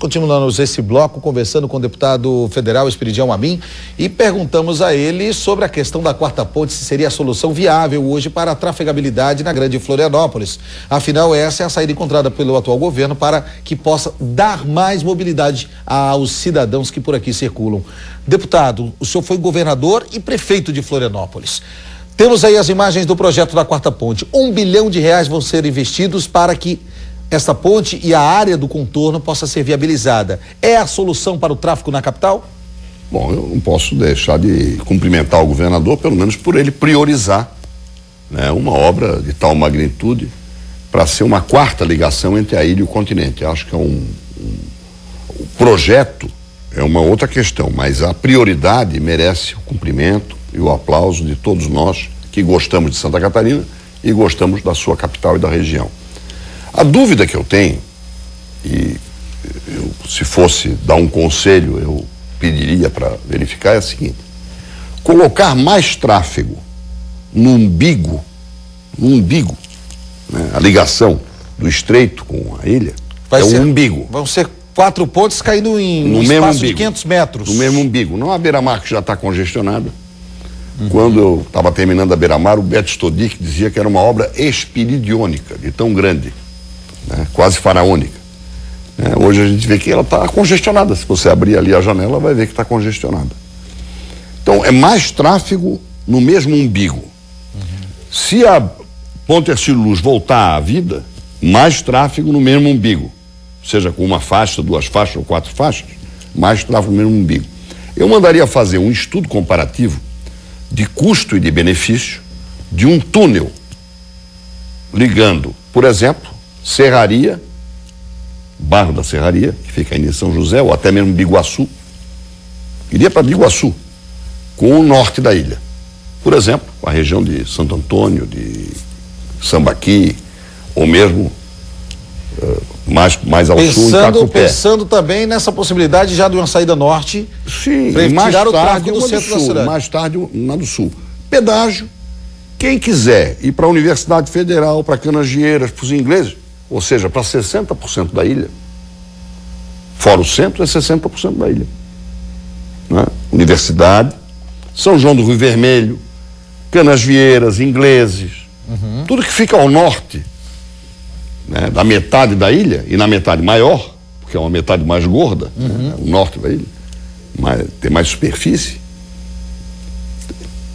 continuamos esse bloco conversando com o deputado federal Esperidião Amin e perguntamos a ele sobre a questão da quarta ponte, se seria a solução viável hoje para a trafegabilidade na Grande Florianópolis. Afinal, essa é a saída encontrada pelo atual governo para que possa dar mais mobilidade aos cidadãos que por aqui circulam. Deputado, o senhor foi governador e prefeito de Florianópolis. Temos aí as imagens do projeto da quarta ponte. R$1 bilhão vão ser investidos para que essa ponte e a área do contorno possa ser viabilizada. É a solução para o tráfego na capital? Bom, eu não posso deixar de cumprimentar o governador, pelo menos por ele priorizar, né, uma obra de tal magnitude para ser uma quarta ligação entre a ilha e o continente. Acho que o projeto é uma outra questão, mas a prioridade merece o cumprimento e o aplauso de todos nós que gostamos de Santa Catarina e gostamos da sua capital e da região. A dúvida que eu tenho, e se fosse dar um conselho, eu pediria para verificar, é a seguinte: colocar mais tráfego no umbigo, né, a ligação do estreito com a ilha, o umbigo. Vão ser 4 pontes caindo em um espaço de 500 metros. No mesmo umbigo, não a beira-mar que já está congestionada. Quando eu estava terminando a beira-mar, o Beto Stodic dizia que era uma obra espiridiônica, de tão grande, né, quase faraônica. Hoje a gente vê que ela está congestionada. Se você abrir ali a janela, vai ver que está congestionada. Então, é mais tráfego no mesmo umbigo. Se a Ponte Hercílio Luz voltar à vida, mais tráfego no mesmo umbigo. Seja com uma faixa, 2 faixas ou 4 faixas, mais tráfego no mesmo umbigo. Eu mandaria fazer um estudo comparativo de custo e de benefício de um túnel ligando, por exemplo, Serraria, Barro da Serraria, que fica aí em São José, ou até mesmo Biguaçu, iria para Biguaçu, com o norte da ilha. Por exemplo, a região de Santo Antônio, de Sambaqui, ou mesmo mais ao sul, em Tacupé. Pensando também nessa possibilidade já de uma saída norte, para tirar o tráfego do centro da cidade. Mais tarde, na do sul. Pedágio, quem quiser ir para a Universidade Federal, para Canageiras, para os ingleses, ou seja, para 60% da ilha, fora o centro é 60% da ilha, né? Universidade, São João do Rio Vermelho, Canasvieiras, ingleses, tudo que fica ao norte, né, da metade da ilha, e na metade maior, porque é uma metade mais gorda, né, o norte da ilha, tem mais superfície.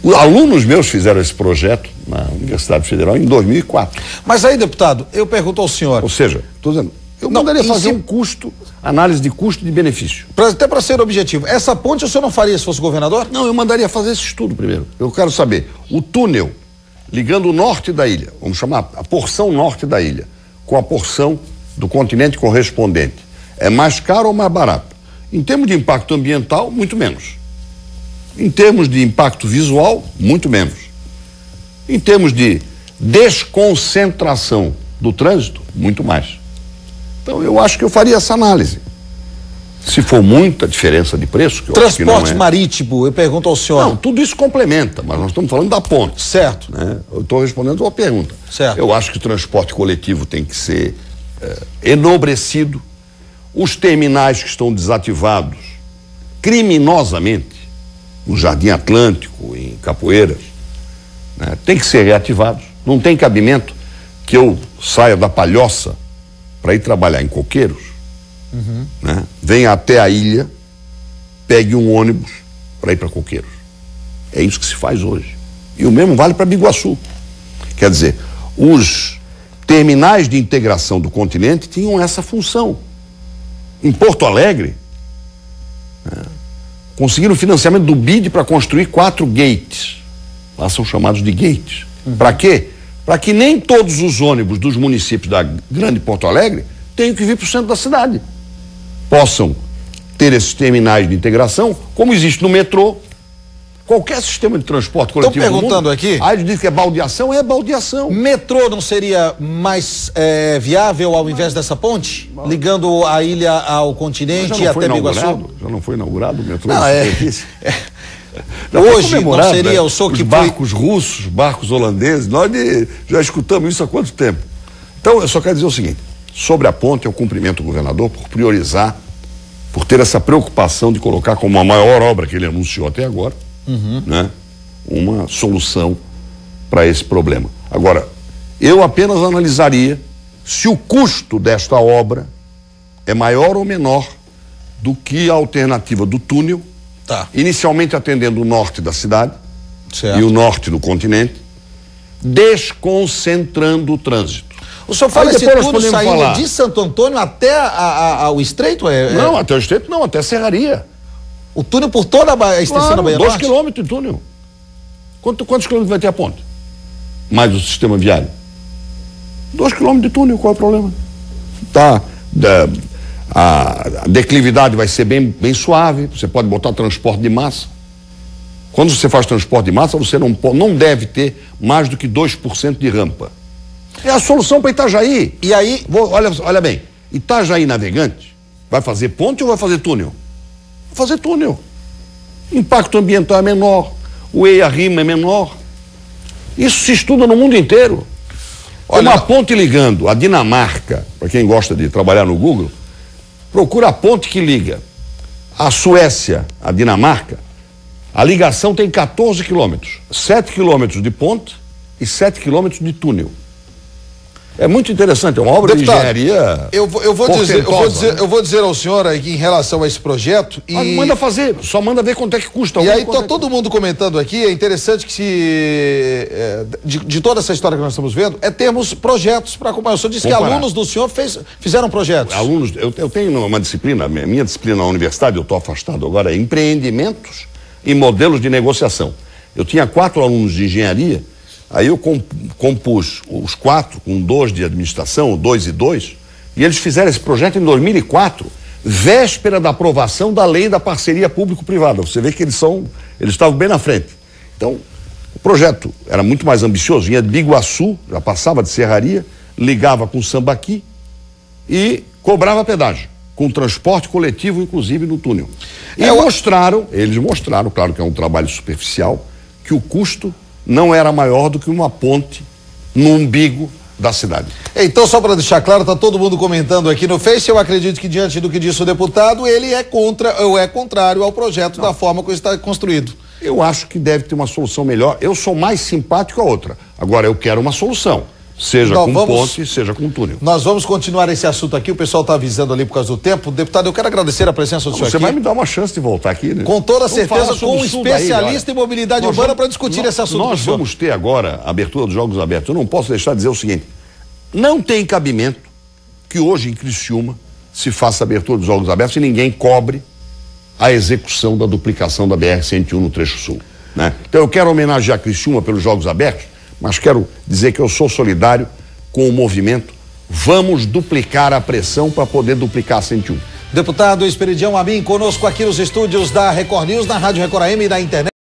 Os alunos meus fizeram esse projeto na Universidade Federal em 2004. Mas aí, deputado, eu pergunto ao senhor... Ou seja, estou dizendo, eu mandaria fazer um custo, análise de custo e de benefício. Até para ser objetivo, essa ponte o senhor não faria se fosse governador? Não, eu mandaria fazer esse estudo primeiro. Eu quero saber, o túnel ligando o norte da ilha, vamos chamar a porção norte da ilha, com a porção do continente correspondente, é mais caro ou mais barato? Em termos de impacto ambiental, muito menos. Em termos de impacto visual, muito menos. Em termos de desconcentração do trânsito, muito mais. Então, eu acho que eu faria essa análise. Se for muita diferença de preço, que eu acho que não é. Transporte marítimo, eu pergunto ao senhor. Não, tudo isso complementa, mas nós estamos falando da ponte. Certo. Né? Eu estou respondendo a sua pergunta. Certo. Eu acho que o transporte coletivo tem que ser enobrecido. Os terminais que estão desativados criminosamente, no Jardim Atlântico, em Capoeiras, né, tem que ser reativados. Não tem cabimento que eu saia da Palhoça para ir trabalhar em Coqueiros, né, venha até a ilha, pegue um ônibus para ir para Coqueiros. É isso que se faz hoje. E o mesmo vale para Biguaçu. Quer dizer, os terminais de integração do continente tinham essa função. Em Porto Alegre, né, conseguiram financiamento do BID para construir 4 gates. Lá são chamados de gates. Para quê? Para que nem todos os ônibus dos municípios da Grande Porto Alegre tenham que vir para o centro da cidade. Possam ter esses terminais de integração, como existe no metrô. Qualquer sistema de transporte coletivo. Estou perguntando aqui. Aí diz que é baldeação, é baldeação. Metrô não seria mais viável ao invés dessa ponte? Ligando a ilha ao continente e até Biguaçu? Já não foi inaugurado o metrô? Não, hoje não seria, né? O senhor que barcos russos, barcos holandeses, nós já escutamos isso há quanto tempo? Então, eu só quero dizer o seguinte: sobre a ponte, eu cumprimento o governador por priorizar por ter essa preocupação de colocar como a maior obra que ele anunciou até agora, né, uma solução para esse problema. Agora, eu apenas analisaria se o custo desta obra é maior ou menor do que a alternativa do túnel, inicialmente atendendo o norte da cidade e o norte do continente, desconcentrando o trânsito. O senhor fala esse túnel saindo de Santo Antônio até o Estreito? Não, até o Estreito não, até a Serraria. O túnel por toda a extensão da Bahia Norte? 2 quilômetros de túnel. Quantos quilômetros vai ter a ponte? Mais o sistema viário. 2 quilômetros de túnel, qual é o problema? A declividade vai ser bem suave, você pode botar transporte de massa. Quando você faz transporte de massa, você não deve ter mais do que 2% de rampa. É a solução para Itajaí. E aí, olha bem, Itajaí Navegante vai fazer ponte ou vai fazer túnel? Vai fazer túnel. Impacto ambiental é menor, o EIA-RIMA é menor. Isso se estuda no mundo inteiro. Olha, uma ponte ligando a Dinamarca, para quem gosta de trabalhar no Google, procura a ponte que liga a Suécia à Dinamarca. A ligação tem 14 quilômetros, 7 quilômetros de ponte e 7 quilômetros de túnel. É muito interessante, é uma obra, deputado, de engenharia. Eu vou dizer ao senhor aqui em relação a esse projeto. Mas manda fazer, só manda ver quanto é que custa. E aí está todo mundo comentando aqui, é interessante que de toda essa história que nós estamos vendo, é termos projetos para acompanhar. O senhor disse que alunos do senhor fizeram projetos. Alunos, eu tenho uma disciplina, minha disciplina na universidade, eu estou afastado agora, é empreendimentos e modelos de negociação. Eu tinha 4 alunos de engenharia. Aí eu compus os 4 com 2 de administração, 2 e 2, e eles fizeram esse projeto em 2004, véspera da aprovação da lei da parceria público-privada. Você vê que eles estavam bem na frente. Então, o projeto era muito mais ambicioso, vinha de Biguaçu, já passava de Serraria, ligava com Sambaqui e cobrava pedágio, com transporte coletivo, inclusive no túnel. E eles mostraram, claro que é um trabalho superficial, que o custo não era maior do que uma ponte no umbigo da cidade. Então, só para deixar claro, está todo mundo comentando aqui no Face, eu acredito que diante do que disse o deputado, ele é contra ou é contrário ao projeto da forma como está construído. Eu acho que deve ter uma solução melhor. Eu sou mais simpático a outra. Agora, eu quero uma solução. Seja com ponte, seja com túnel. Nós vamos continuar esse assunto aqui, o pessoal está avisando ali por causa do tempo. Deputado, eu quero agradecer a presença do senhor aqui. Você vai me dar uma chance de voltar aqui, né? Com toda certeza, com um especialista em mobilidade urbana para discutir esse assunto. Nós vamos ter agora a abertura dos Jogos Abertos. Eu não posso deixar de dizer o seguinte, não tem cabimento que hoje em Criciúma se faça a abertura dos Jogos Abertos e ninguém cobre a execução da duplicação da BR-101 no trecho sul, né? Então eu quero homenagear Criciúma pelos Jogos Abertos, mas quero dizer que eu sou solidário com o movimento. Vamos duplicar a pressão para poder duplicar a 101. Deputado Esperidião Amin, conosco aqui nos estúdios da Record News, na Rádio Record AM e na internet.